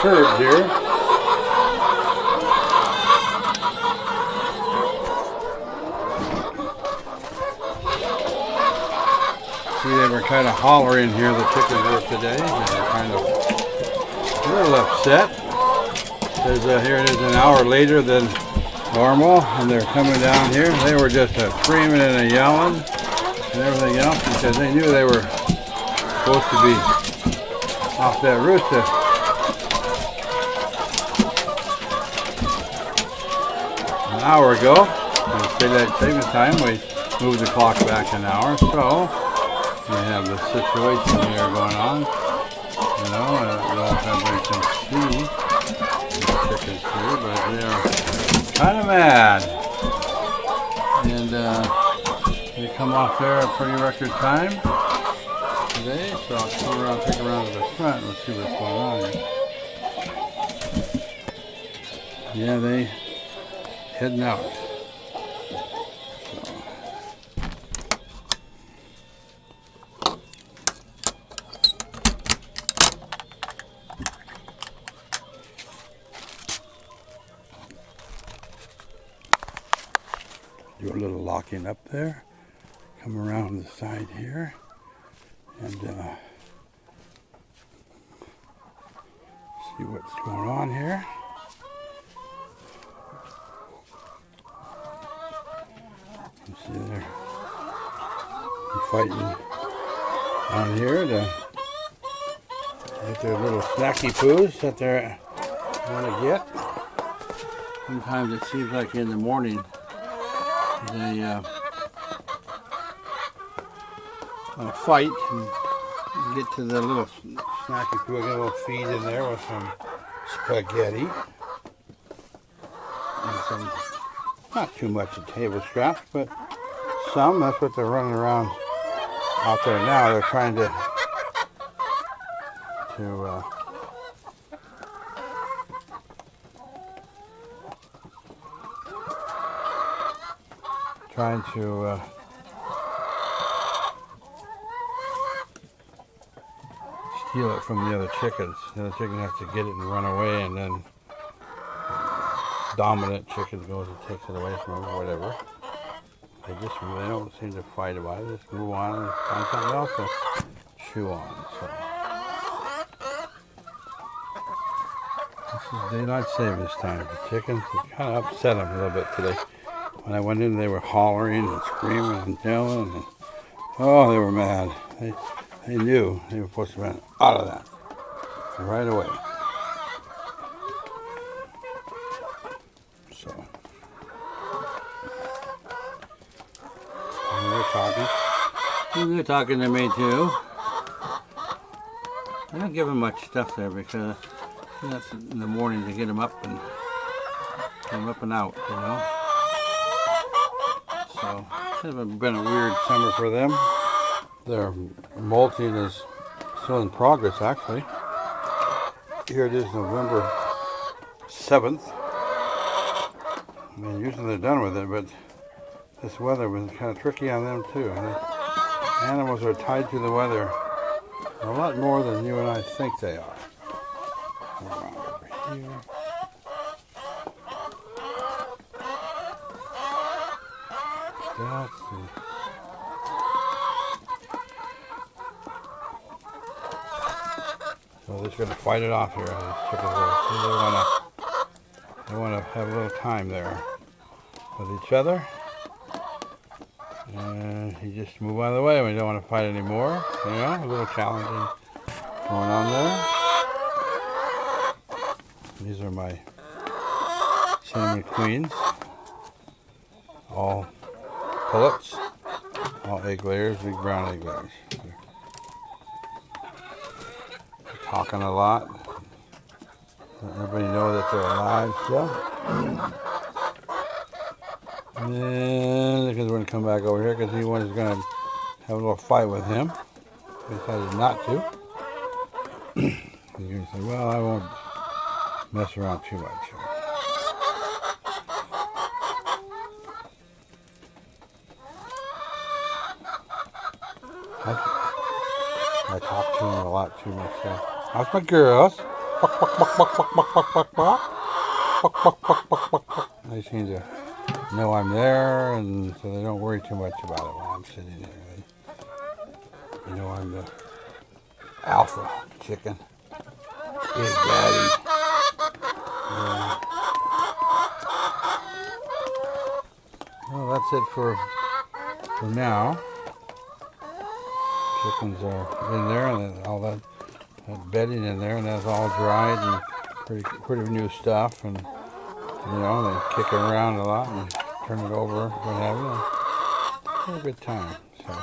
curved here. See, they were kind of hollering here, the chickens were today. They were kind of a little upset. Because here it is an hour later than normal, and they're coming down here. They were just screaming and yelling and everything else because they knew they were supposed to be off that rooster. An hour ago, at daylight savings time, we moved the clock back an hour, so we have the situation here going on. You know, I don't know if everybody can see the chickens here, but they're kind of mad. And they come off there at pretty record time today, so I'll come around, take around to the front and see what's going on here. Yeah, they heading out. Do a little locking up there. Come around the side here and see what's going on here. You see they're fighting down here to get their little snacky poos that they want to get. Sometimes it seems like in the morning they fight and get to the little snacky poo. Get a little feed in there with some spaghetti and some, not too much of table scraps, but some. That's what they're running around out there now. They're trying to steal it from the other chickens. The other chicken has to get it and run away, and then dominant chicken goes and takes it away from them or whatever. They don't seem to fight about it. Just move on and find something else to chew on. So this is daylight savings time. The chickens, it kind of upset them a little bit today. When I went in, they were hollering and screaming and yelling, and oh, they were mad. They knew they were supposed to run out of that right away. So they're talking. And they're talking to me too. I don't give them much stuff there because that's in the morning to get them up and out, you know. So it's been a weird summer for them. Their molting is still in progress, actually. Here it is, November 7th. And usually they're done with it, but this weather was kind of tricky on them too. And the animals are tied to the weather a lot more than you and I think they are. Come around over here. That's the So they're just going to fight it off here. These chickens they want to have a little time there with each other. And you just move out of the way when you don't want to fight anymore. You know, a little challenging going on there. These are my cinnamon queens. All pullets, all egg layers, big brown egg layers. Talking a lot. Let everybody know that they're alive still. And they're going to come back over here because he was going to have a little fight with him. He decided not to. He's going to say, well, I won't mess around too much. I talk to him a lot too much. How's my girls? They seem to know I'm there, and so they don't worry too much about it while I'm sitting there. You know I'm the alpha chicken. Big daddy. Yeah. Well, that's it for now. Chickens are in there, and all that bedding in there, and that's all dried and pretty new stuff. And you know, they kick it around a lot and turn it over, what have you. Have a good time. So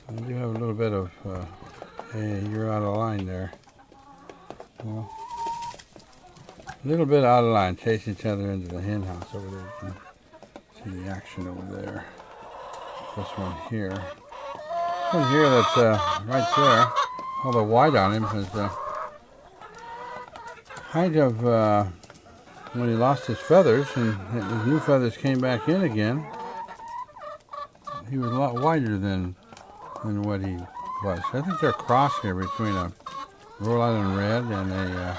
I do have a little bit of, hey, you're out of line there. Well, a little bit out of line, chasing each other into the hen house over there. You can see the action over there. This one here. This one here that's right there, all the white on him is kind of when he lost his feathers and his new feathers came back in again. He was a lot whiter than what he was. I think they're a cross here between a Rhode Island Red and a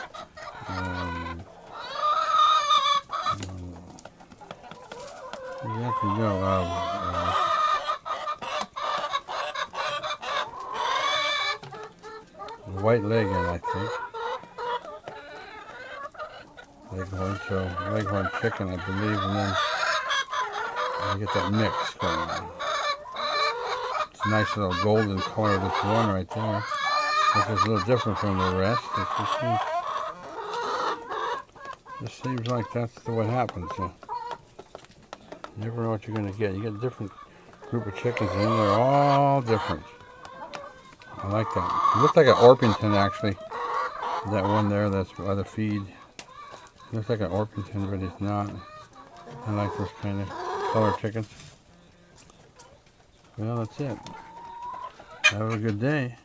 you have to know white leghorn, I think. Leghorn chicken, I believe, and then you get that mix going on. It's a nice little golden color, this one right there. This is a little different from the rest. It just seems like that's what happens. So you never know what you're going to get. You get a different group of chickens, and they're all different. I like that. It looks like an Orpington, actually. That one there, that's by the feed. It looks like an Orpington, but it's not. I like this kind of color chickens. Well, that's it. Have a good day.